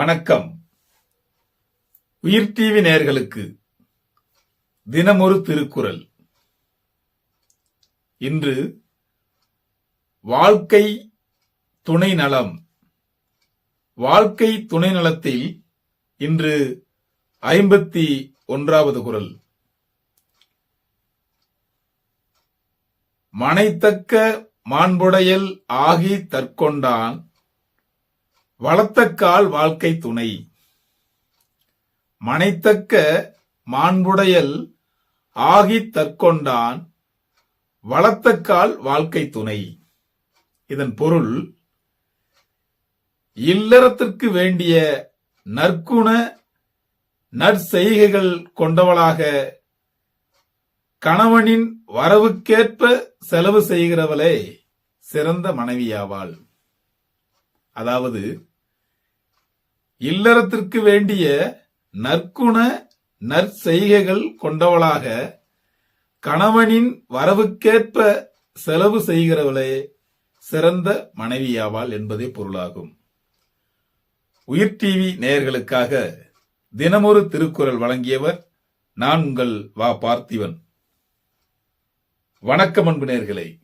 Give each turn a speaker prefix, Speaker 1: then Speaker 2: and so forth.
Speaker 1: வணக்கம். உயிர் டிவி நேயர்களுக்கு தினமொரு திருக்குறள். இன்று வாழ்க்கை துணை நலம். வாழ்க்கை துணை நலத்தில் இன்று 51வது குறள். மனைத்தக்க மாண்புடையல் ஆகி தற்கொண்டான் வளத்தக்கால் வாழ்க்கை துணை. மனைத்தக்க மாண்புடையல் ஆகி தற்கொண்டான் வளத்தக்கால் வாழ்க்கை துணை. இதன் பொருள், இல்லறத்திற்கு வேண்டிய நற்குண நற்செய்கைகள் கொண்டவளாக கணவனின் வரவுக்கேற்ப செலவு செய்கிறவளே சிறந்த மனைவியாவாள். அதாவது, இல்லறத்திற்கு வேண்டிய நற்குண நற்செய்கைகள் கொண்டவளாக கணவனின் வரவுக்கேற்ப செலவு செய்கிறவளே சிறந்த மனைவியாவாள் என்பதே பொருளாகும். உயிர் டிவி நேயர்களுக்காக தினமொரு திருக்குறள் வழங்கியவர் நான் உங்கள் வா பார்த்திபன். வணக்கம் அன்பு நேயர்களே.